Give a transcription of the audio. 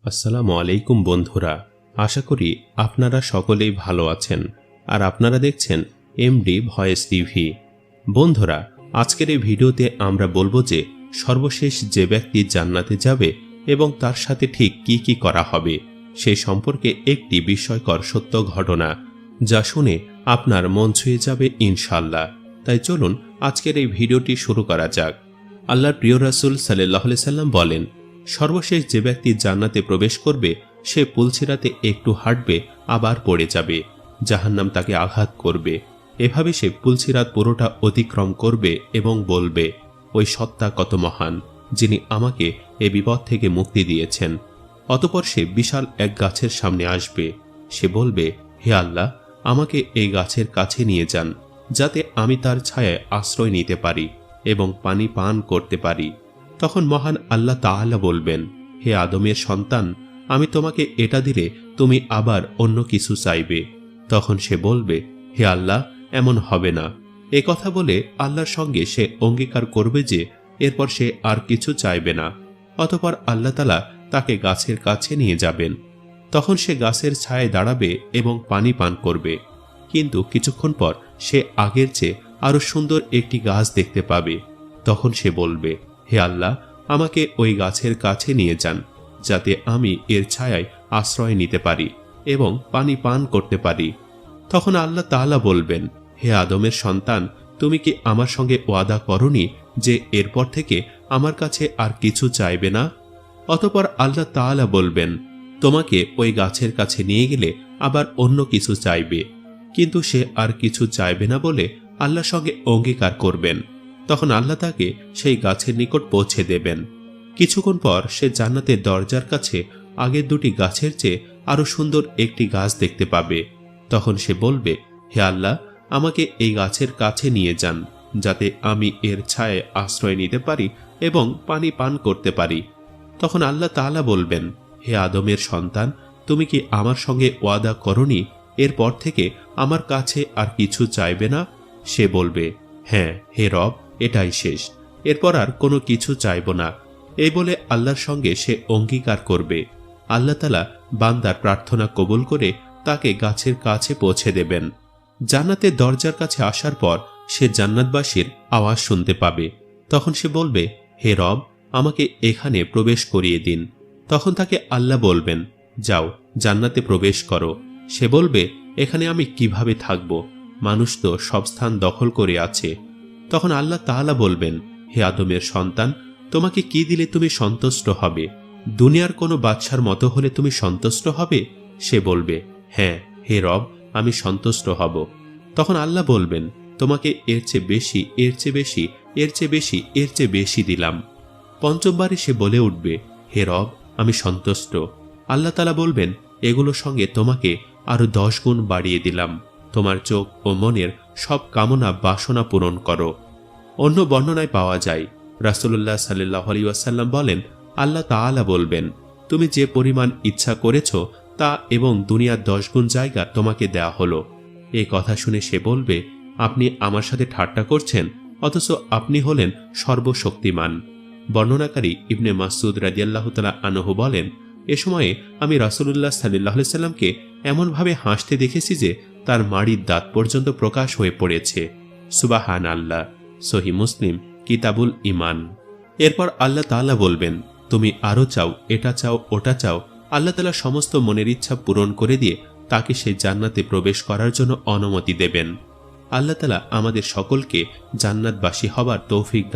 আসসালামু আলাইকুম বন্ধুরা, আশা করি আপনারা সকলেই ভালো আছেন আর আপনারা দেখছেন এমডি ভয়েস টিভি। বন্ধুরা, আজকের এই ভিডিওতে আমরা বলবো যে সর্বশেষ যে ব্যক্তি জান্নাতে যাবে এবং তার সাথে ঠিক কি কি করা হবে সেই সম্পর্কে একটি বিস্ময়কর সত্য ঘটনা, যা শুনে আপনার মন ছুঁয়ে যাবে ইনশাআল্লাহ। তাই চলুন আজকের এই ভিডিওটি শুরু করা যাক। আল্লাহর প্রিয় রাসূল সাল্লাল্লাহু আলাইহি সাল্লাম বলেন, সর্বশেষ যে ব্যক্তি জান্নাতে প্রবেশ করবে সে পুলসিরাতে একটু হাঁটবে আবার পড়ে যাবে, জাহান্নাম তাকে আঘাত করবে। এভাবে সে পুলসিরাত পুরোটা অতিক্রম করবে এবং বলবে, ওই সত্তা কত মহান, যিনি আমাকে এ বিপদ থেকে মুক্তি দিয়েছেন। অতঃপর সে বিশাল এক গাছের সামনে আসবে। সে বলবে, হে আল্লাহ, আমাকে এই গাছের কাছে নিয়ে যান, যাতে আমি তার ছায়ায় আশ্রয় নিতে পারি এবং পানি পান করতে পারি। তখন মহান আল্লাহ তাআলা বলবেন, হে আদমের সন্তান, আমি তোমাকে এটা দিলে তুমি আবার অন্য কিছু চাইবে। তখন সে বলবে, হে আল্লাহ, এমন হবে না। এ কথা বলে আল্লাহর সঙ্গে সে অঙ্গীকার করবে যে এরপর সে আর কিছু চাইবে না। অতঃপর আল্লাহ তাআলা তাকে গাছের কাছে নিয়ে যাবেন। তখন সে গাছের ছায়ায় দাঁড়াবে এবং পানি পান করবে। কিন্তু কিছুক্ষণ পর সে আগের চেয়ে আরো সুন্দর একটি গাছ দেখতে পাবে। তখন সে বলবে, হে আল্লাহ, আমাকে ওই গাছের কাছে নিয়ে যান, যাতে আমি এর ছায়ায় আশ্রয় নিতে পারি এবং পানি পান করতে পারি। তখন আল্লাহ তাআলা বলবেন, হে আদমের সন্তান, তুমি কি আমার সঙ্গে ওয়াদা করনি যে এরপর থেকে আমার কাছে আর কিছু চাইবে না? অতঃপর আল্লাহ তাআলা বলবেন, তোমাকে ওই গাছের কাছে নিয়ে গেলে আবার অন্য কিছু চাইবে। কিন্তু সে আর কিছু চাইবে না বলে আল্লাহর সঙ্গে অঙ্গীকার করবেন। তখন আল্লাহ তাকে সেই গাছের নিকট পৌঁছে দেবেন। কিছুক্ষণ পর সে জান্নাতের দরজার কাছে আগের দুটি গাছের চেয়ে আরো সুন্দর একটি গাছ দেখতে পাবে। তখন সে বলবে, হে আল্লাহ, আমাকে এই গাছের কাছে নিয়ে যান, যাতে আমি এর ছায়ায় আশ্রয় নিতে পারি এবং পানি পান করতে পারি। তখন আল্লাহ তাআলা বলবেন, হে আদমের সন্তান, তুমি কি আমার সঙ্গে ওয়াদা করনি এরপর থেকে আমার কাছে আর কিছু চাইবে না? সে বলবে, হ্যাঁ হে রব, এটাই শেষ, এরপর আর কোনো কিছু চাইব না। এই বলে আল্লাহর সঙ্গে সে অঙ্গীকার করবে। আল্লাহ তাআলা বান্দার প্রার্থনা কবুল করে তাকে গাছের কাছে পৌঁছে দেবেন। জান্নাতের দরজার কাছে আসার পর সে জান্নাতবাসীর আওয়াজ শুনতে পাবে। তখন সে বলবে, হে রব, আমাকে এখানে প্রবেশ করিয়ে দিন। তখন তাকে আল্লাহ বলবেন, যাও, জান্নাতে প্রবেশ করো। সে বলবে, এখানে আমি কিভাবে থাকব? মানুষ তো সব স্থান দখল করে আছে। তখন আল্লাহ তাআলা বলবেন, হে আদমের সন্তান, তোমাকে কি দিলে তুমি সন্তুষ্ট হবে? দুনিয়ার কোনো বাদশার মতো হলে তুমি সন্তুষ্ট হবে? সে বলবে, হ্যাঁ হে রব, আমি সন্তুষ্ট হব। তখন আল্লাহ বলবেন, তোমাকে এর চেয়ে বেশি, এর চেয়ে বেশি, এর চেয়ে বেশি, এর চেয়ে বেশি দিলাম। পঞ্চমবারে সে বলে উঠবে, হে রব, আমি সন্তুষ্ট। আল্লাহ তাআলা বলবেন, এগুলোর সঙ্গে তোমাকে আরো 10 গুণ বাড়িয়ে দিলাম। তোমার চোখ ও মনের সব কামনা বাসনা পূরণ করো। অন্য বর্ণনায় পাওয়া যায়, রাসূলুল্লাহ সাল্লাল্লাহু আলাইহি ওয়াসাল্লাম বলেন, আল্লাহ তাআলা বলবেন, তুমি যে পরিমাণ ইচ্ছা করেছ তা এবং দুনিয়ার 10 গুণ জায়গা তোমাকে দেয়া হলো। এই কথা শুনে সে বলবে, আপনি আমার সাথে ঠাট্টা করছেন, অথচ আপনি হলেন সর্বশক্তিমান। বর্ণনাকারী ইবনে মাসউদ রাদিয়াল্লাহু তাআলা আনহু বলেন, এ সময়ে আমি রাসূলুল্লাহ সাল্লাল্লাহু আলাইহি সাল্লামকে এমনভাবে হাসতে দেখেছি যে তার মাড়ির দাঁত পর্যন্ত প্রকাশ হয়ে পড়েছে। সুবহানাল্লাহ। সহিহ মুসলিম, কিতাবুল ঈমান। এরপর আল্লাহ তাআলা বলবেন, তুমি আরো চাও, এটা চাও, ওটা চাও। আল্লাহ তাআলা সমস্ত মনের ইচ্ছা পূরণ করে দিয়ে তাকে সেই জান্নাতে প্রবেশ করার জন্য অনুমতি দেবেন। আল্লাহ তাআলা আমাদের সকলকে জান্নাতবাসী হবার তৌফিক দান